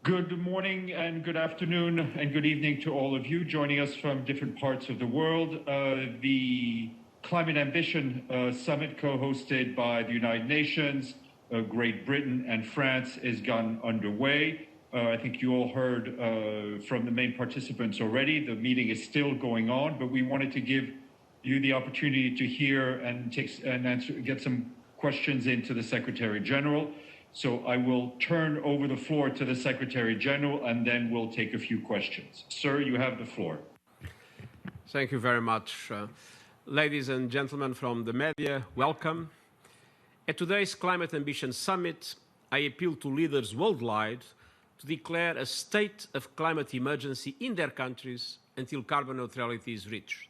Good morning and good afternoon and good evening to all of you joining us from different parts of the world. The Climate Ambition Summit, co-hosted by the United Nations, Great Britain and France, is gone underway. I think you all heard from the main participants already. The meeting is still going on, but we wanted to give you the opportunity to hear and get some questions into the Secretary General. So I will turn over the floor to the Secretary General and then we'll take a few questions. Sir, you have the floor. Thank you very much. Ladies and gentlemen from the media, welcome. At today's Climate Ambition Summit, I appeal to leaders worldwide to declare a state of climate emergency in their countries until carbon neutrality is reached.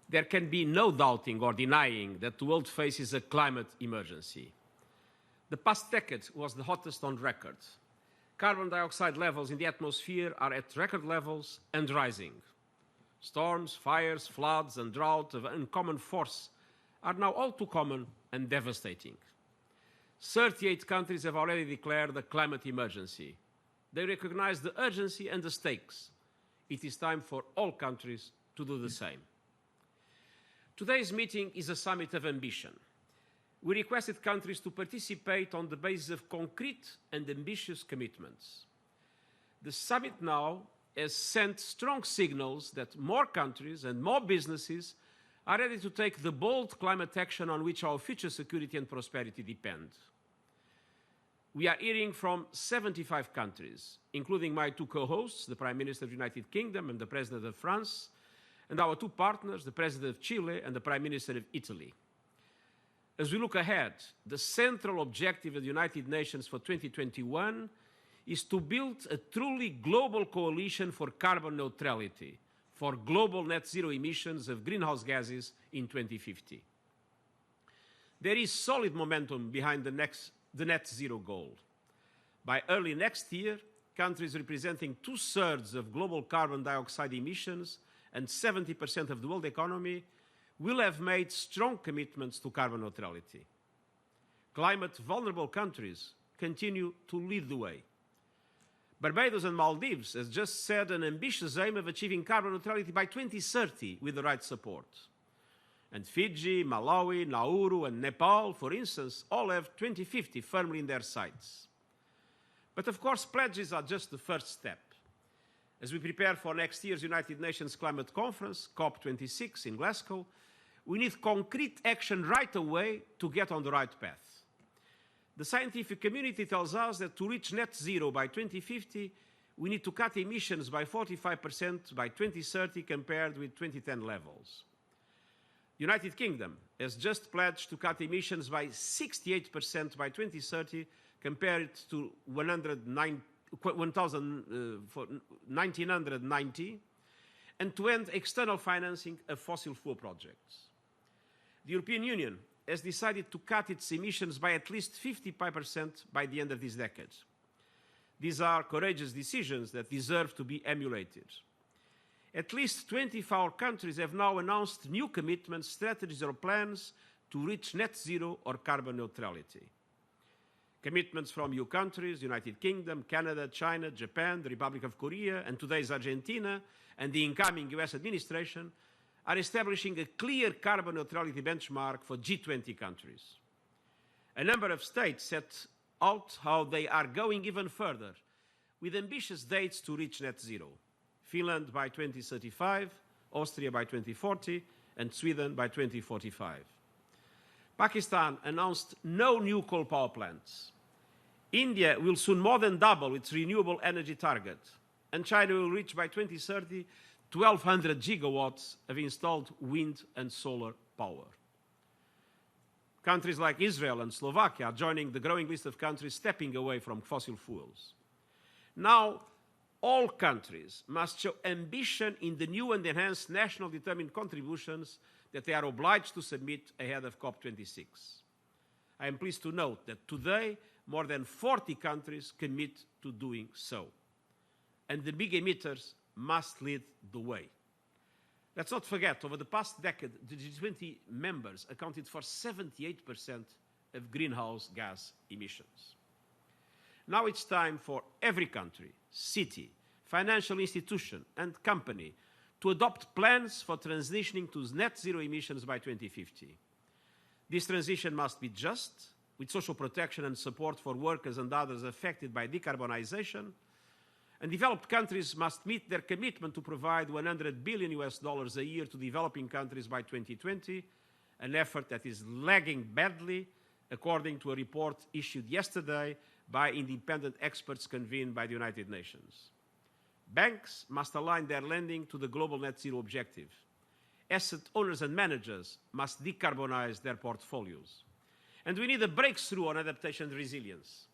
There can be no doubting or denying that the world faces a climate emergency. The past decade was the hottest on record. Carbon dioxide levels in the atmosphere are at record levels and rising. Storms, fires, floods, and drought of uncommon force are now all too common and devastating. 38 countries have already declared a climate emergency. They recognize the urgency and the stakes. It is time for all countries to do the same. Today's meeting is a summit of ambition. We requested countries to participate on the basis of concrete and ambitious commitments. The summit now has sent strong signals that more countries and more businesses are ready to take the bold climate action on which our future security and prosperity depend. We are hearing from 75 countries, including my two co-hosts, the Prime Minister of the United Kingdom and the President of France, and our two partners, the President of Chile and the Prime Minister of Italy. As we look ahead, the central objective of the United Nations for 2021 is to build a truly global coalition for carbon neutrality, for global net zero emissions of greenhouse gases in 2050. There is solid momentum behind the net zero goal. By early next year, countries representing 2/3 of global carbon dioxide emissions and 70% of the world economy will have made strong commitments to carbon neutrality. Climate-vulnerable countries continue to lead the way. Barbados and Maldives has just set an ambitious aim of achieving carbon neutrality by 2030 with the right support. And Fiji, Malawi, Nauru, and Nepal, for instance, all have 2050 firmly in their sights. But of course, pledges are just the first step. As we prepare for next year's United Nations Climate Conference, COP26 in Glasgow, we need concrete action right away to get on the right path. The scientific community tells us that to reach net zero by 2050, we need to cut emissions by 45% by 2030 compared with 2010 levels. The United Kingdom has just pledged to cut emissions by 68% by 2030 compared to 1990, and to end external financing of fossil fuel projects. The European Union has decided to cut its emissions by at least 55% by the end of this decade. These are courageous decisions that deserve to be emulated. At least 24 countries have now announced new commitments, strategies or plans to reach net zero or carbon neutrality. Commitments from EU countries, United Kingdom, Canada, China, Japan, the Republic of Korea, and today's Argentina, and the incoming US administration are establishing a clear carbon neutrality benchmark for G20 countries. A number of states set out how they are going even further, with ambitious dates to reach net zero. Finland by 2035, Austria by 2040, and Sweden by 2045. Pakistan announced no new coal power plants. India will soon more than double its renewable energy target, and China will reach by 2030 1,200 gigawatts of installed wind and solar power. Countries like Israel and Slovakia are joining the growing list of countries stepping away from fossil fuels. Now, all countries must show ambition in the new and enhanced national determined contributions that they are obliged to submit ahead of COP26. I am pleased to note that today, more than 40 countries commit to doing so. And the big emitters must lead the way. Let's not forget, over the past decade, the G20 members accounted for 78% of greenhouse gas emissions. Now it's time for every country, city, financial institution, and company to adopt plans for transitioning to net zero emissions by 2050. This transition must be just, with social protection and support for workers and others affected by decarbonization, and developed countries must meet their commitment to provide $100 billion a year to developing countries by 2020, an effort that is lagging badly, according to a report issued yesterday by independent experts convened by the United Nations. Banks must align their lending to the global net zero objective. Asset owners and managers must decarbonize their portfolios. And we need a breakthrough on adaptation and resilience.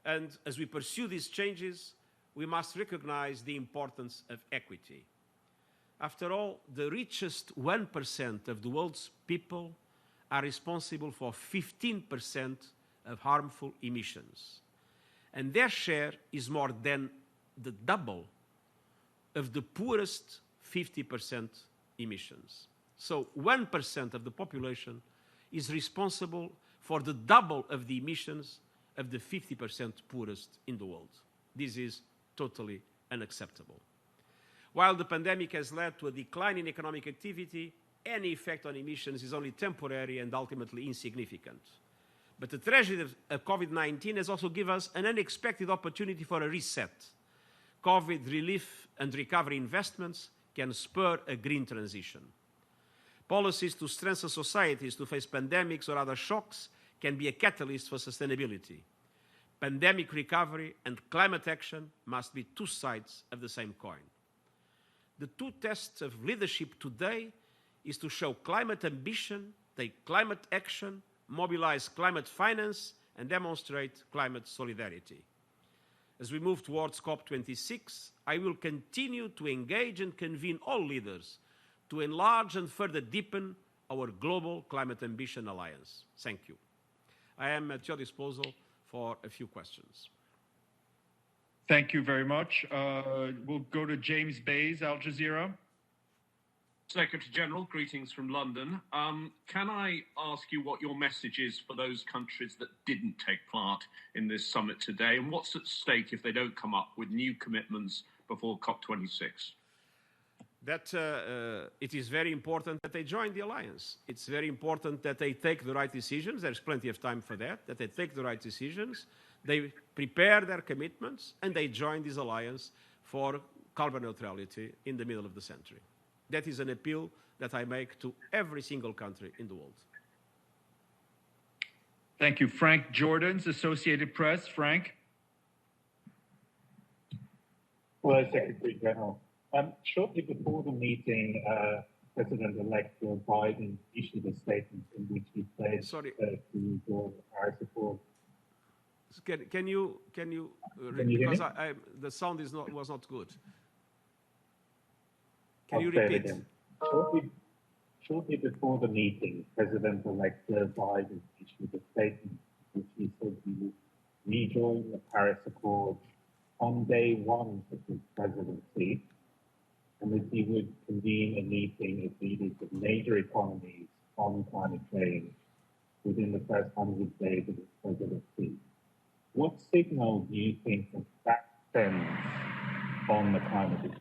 And as we pursue these changes, we must recognize the importance of equity. After all, the richest 1% of the world's people are responsible for 15% of harmful emissions. And their share is more than the double of the poorest 50% emissions. So 1% of the population is responsible for the double of the emissions of the 50% poorest in the world. This is totally unacceptable. While the pandemic has led to a decline in economic activity, any effect on emissions is only temporary and ultimately insignificant. But the tragedy of COVID-19 has also given us an unexpected opportunity for a reset. COVID relief and recovery investments can spur a green transition. Policies to strengthen societies to face pandemics or other shocks can be a catalyst for sustainability. Pandemic recovery and climate action must be two sides of the same coin. The two tests of leadership today is to show climate ambition, take climate action, mobilize climate finance, and demonstrate climate solidarity. As we move towards COP26, I will continue to engage and convene all leaders to enlarge and further deepen our global climate ambition alliance. Thank you. I am at your disposal for a few questions. Thank you very much. We'll go to James Bays, Al Jazeera. Secretary General, greetings from London. Can I ask you what your message is for those countries that didn't take part in this summit today, and what's at stake if they don't come up with new commitments before COP26? That it is very important that they join the alliance. It's very important that they take the right decisions. There's plenty of time for that they take the right decisions, they prepare their commitments, and they join this alliance for carbon neutrality in the middle of the century. That is an appeal that I make to every single country in the world. Thank you. Frank Jordan's Associated Press. Frank. Well, Secretary General, shortly before the meeting, President-elect Joe Biden issued a statement in which he pledged to withdraw the Paris Accord. Can you because the sound was not good. Can you repeat? Shortly before the meeting, President-elect Joe Biden issued a statement in which he said he would rejoin the Paris Accord on day one of his presidency, and that he would convene a meeting of leaders of major economies on climate change within the first 100 days of his presidency. What signal do you think that sends on the climate issue?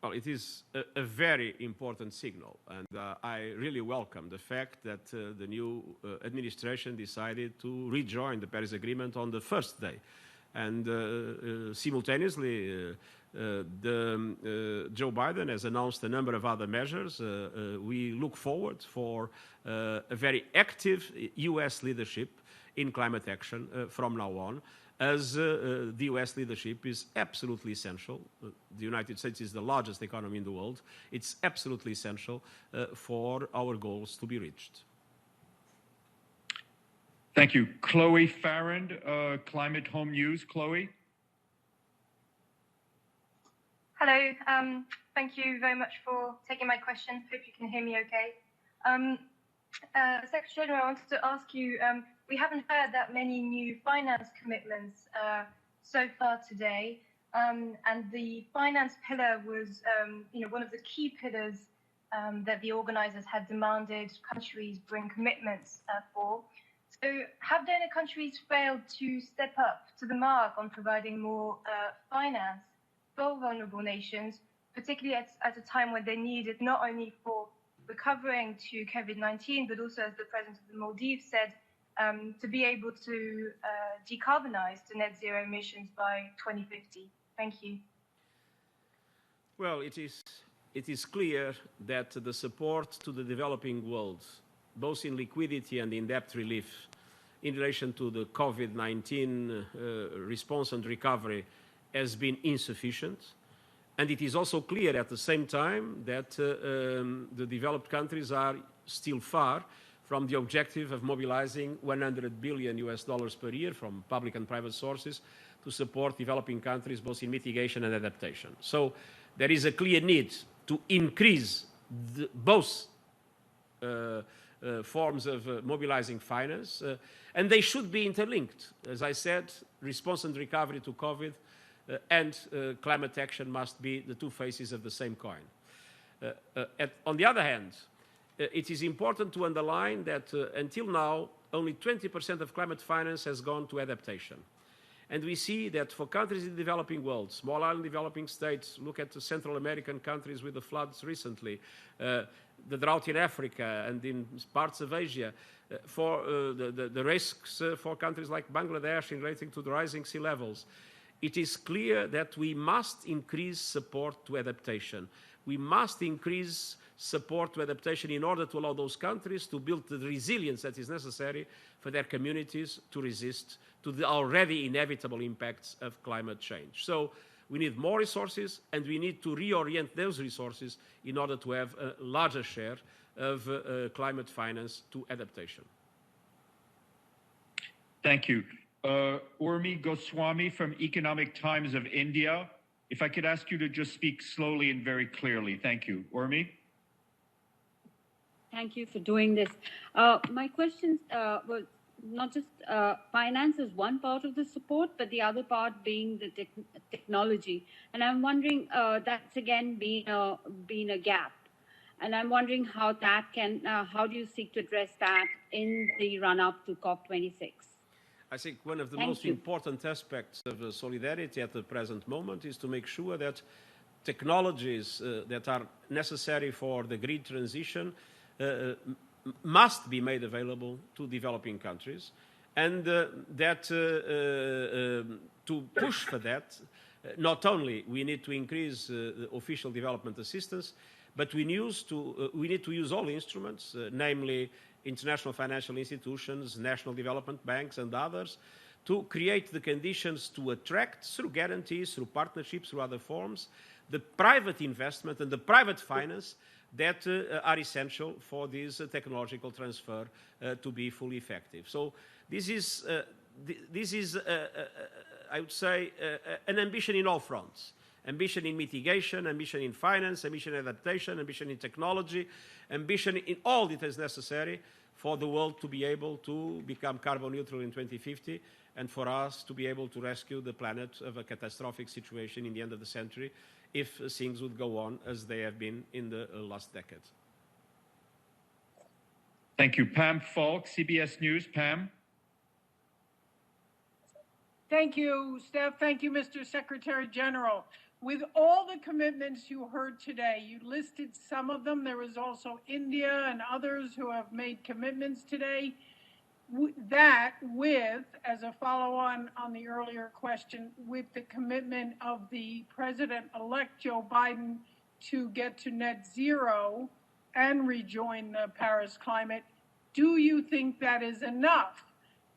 Well, it is a very important signal, and I really welcome the fact that the new administration decided to rejoin the Paris Agreement on the first day. And simultaneously, Joe Biden has announced a number of other measures. We look forward for a very active U.S. leadership in climate action from now on, as the U.S. leadership is absolutely essential. The United States is the largest economy in the world. It's absolutely essential for our goals to be reached. Thank you. Chloe Farrand, Climate Home News. Chloe. Hello. Thank you very much for taking my question. Hope you can hear me okay. Secretary General, I wanted to ask you, we haven't heard that many new finance commitments so far today, and the finance pillar was one of the key pillars that the organizers had demanded countries bring commitments for. So have donor countries failed to step up to the mark on providing more finance for vulnerable nations, particularly at a time when they need it not only for recovering to COVID-19, but also, as the President of the Maldives said, to be able to decarbonize to net zero emissions by 2050? Thank you. Well, it is clear that the support to the developing world, both in liquidity and in debt relief, in relation to the COVID-19 response and recovery, has been insufficient. And it is also clear at the same time that the developed countries are still far from the objective of mobilizing $100 billion per year from public and private sources to support developing countries both in mitigation and adaptation. So there is a clear need to increase both forms of mobilizing finance, and they should be interlinked. As I said, response and recovery to COVID and climate action must be the two faces of the same coin. On the other hand, it is important to underline that until now, only 20% of climate finance has gone to adaptation. And we see that for countries in the developing world, small island developing states, look at the Central American countries with the floods recently, the drought in Africa and in parts of Asia, for the risks for countries like Bangladesh in relating to the rising sea levels. It is clear that we must increase support to adaptation. We must increase support to adaptation in order to allow those countries to build the resilience that is necessary for their communities to resist to the already inevitable impacts of climate change. So we need more resources, and we need to reorient those resources in order to have a larger share of climate finance to adaptation. Thank you. Urmi Goswami from Economic Times of India. If I could ask you to just speak slowly and very clearly. Thank you. Urmi? Thank you for doing this. My questions were not just finance is one part of the support, but the other part being the technology. And I'm wondering, that's again been a gap. And I'm wondering how that can, how do you seek to address that in the run-up to COP26? I think one of the most important aspects of solidarity at the present moment is to make sure that technologies that are necessary for the green transition must be made available to developing countries, and that to push for that, not only we need to increase the official development assistance, but we need to use all instruments, namely international financial institutions, national development banks and others, to create the conditions to attract, through guarantees, through partnerships, through other forms, the private investment and the private finance that are essential for this technological transfer to be fully effective. So this is I would say, an ambition in all fronts. Ambition in mitigation, ambition in finance, ambition in adaptation, ambition in technology, ambition in all that is necessary for the world to be able to become carbon neutral in 2050 and for us to be able to rescue the planet of a catastrophic situation in the end of the century if things would go on as they have been in the last decade. Thank you. Pam Falk, CBS News. Pam? Thank you, Steph. Thank you, Mr. Secretary General. With all the commitments you heard today, you listed some of them. There was also India and others who have made commitments today. That with, as a follow-on on the earlier question, with the commitment of the President-elect Joe Biden to get to net zero and rejoin the Paris climate, do you think that is enough?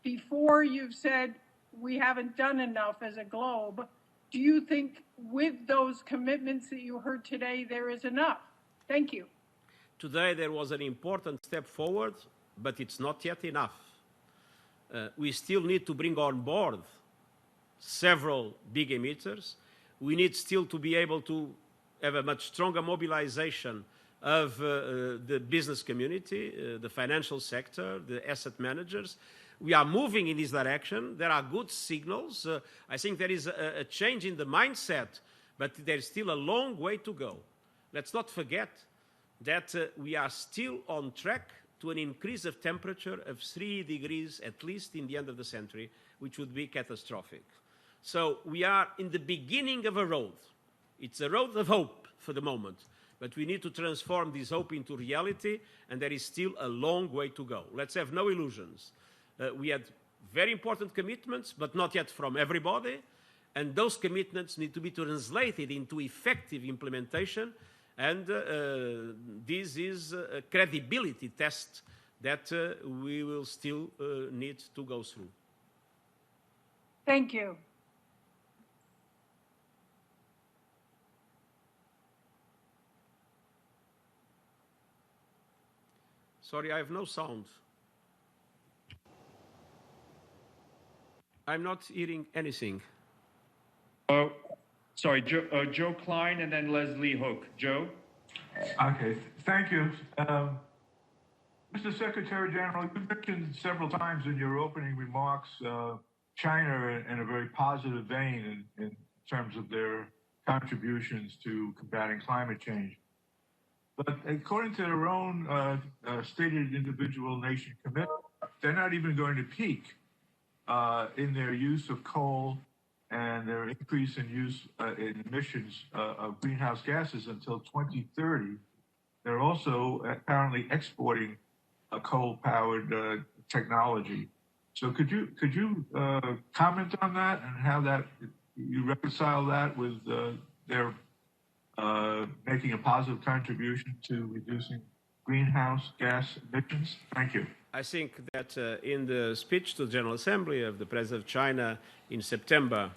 Before you've said we haven't done enough as a globe, do you think with those commitments that you heard today, there is enough? Thank you. Today there was an important step forward, but it's not yet enough. We still need to bring on board several big emitters. We need still to be able to have a much stronger mobilization of the business community, the financial sector, the asset managers. We are moving in this direction. There are good signals. I think there is a change in the mindset, but there's still a long way to go. Let's not forget that we are still on track to an increase of temperature of 3 degrees at least in the end of the century, which would be catastrophic. So we are in the beginning of a road. It's a road of hope for the moment, but we need to transform this hope into reality, and there is still a long way to go. Let's have no illusions. We had very important commitments, but not yet from everybody, and those commitments need to be translated into effective implementation, and this is a credibility test that we will still need to go through. Thank you. Sorry, I have no sound. I'm not hearing anything. Oh, sorry, Joe Klein and then Leslie Hook. Joe? Okay, thank you. Mr. Secretary General, you mentioned several times in your opening remarks China in a very positive vein in terms of their contributions to combating climate change. But according to their own stated individual nation commitment, they're not even going to peak in their use of coal and their increase in use in emissions of greenhouse gases until 2030. They're also apparently exporting a coal-powered technology. So could you comment on that and how that you reconcile that with their making a positive contribution to reducing greenhouse gas emissions? Thank you. I think that in the speech to the General Assembly of the President of China in September,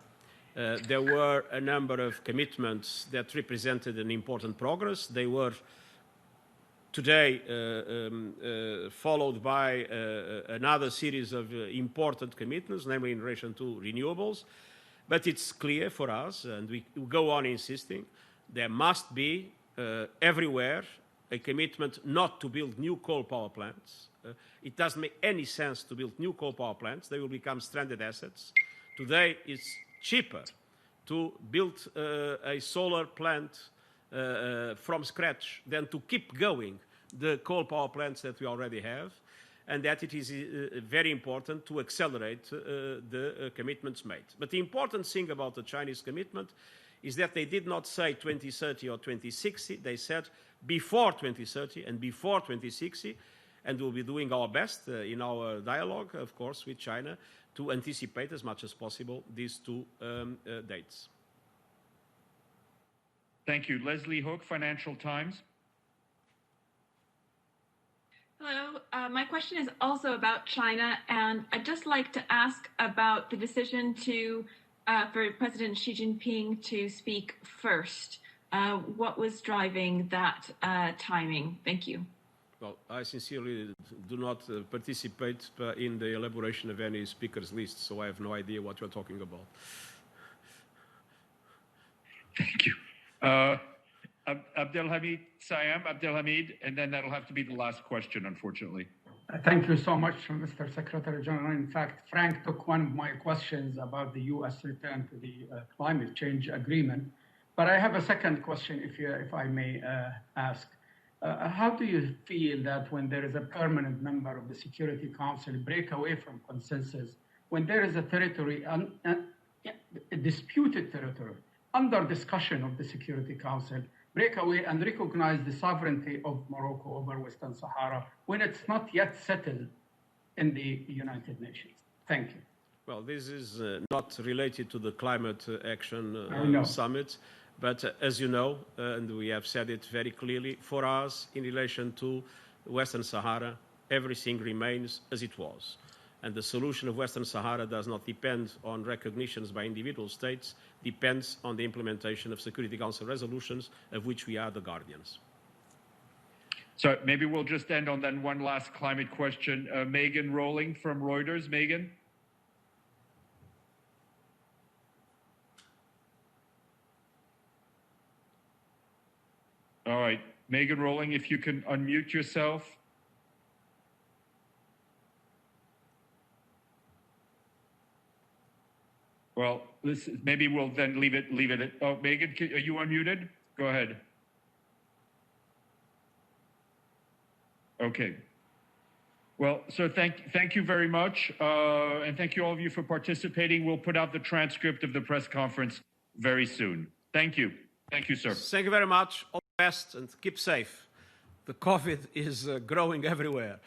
there were a number of commitments that represented an important progress. They were today followed by another series of important commitments, namely in relation to renewables. But it's clear for us, and we go on insisting, there must be everywhere a commitment not to build new coal power plants. It doesn't make any sense to build new coal power plants. They will become stranded assets. Today, it's cheaper to build a solar plant from scratch than to keep going the coal power plants that we already have, and that it is very important to accelerate the commitments made. But the important thing about the Chinese commitment is that they did not say 2030 or 2060. They said before 2030 and before 2060, and we'll be doing our best in our dialogue, of course, with China to anticipate as much as possible these two dates. Thank you. Leslie Hook, Financial Times. Hello. My question is also about China, and I'd just like to ask about the decision for President Xi Jinping to speak first. What was driving that timing? Thank you. Well, I sincerely do not participate in the elaboration of any speakers list, so I have no idea what you're talking about. Thank you. Abdelhamid Sayam, Abdelhamid, and then that'll have to be the last question, unfortunately. Thank you so much, Mr. Secretary General. In fact, Frank took one of my questions about the U.S. return to the climate change agreement. But I have a second question, if I may ask. How do you feel that when there is a permanent member of the Security Council break away from consensus, when there is a territory, a disputed territory, under discussion of the Security Council, break away and recognize the sovereignty of Morocco over Western Sahara when it's not yet settled in the United Nations? Thank you. Well, this is not related to the climate action summit, but as you know, and we have said it very clearly, for us, in relation to Western Sahara, everything remains as it was. And the solution of Western Sahara does not depend on recognitions by individual states, depends on the implementation of Security Council resolutions, of which we are the guardians. So maybe we'll just end on then one last climate question. Megan Rowling from Reuters. Megan? All right. Megan Rowling, if you can unmute yourself. Well, maybe we'll then leave it at, oh, Megan, are you unmuted? Go ahead. Okay. Well, so thank you very much. And thank you all of you for participating. We'll put out the transcript of the press conference very soon. Thank you. Thank you, sir. Thank you very much. All the best and keep safe. The COVID is growing everywhere.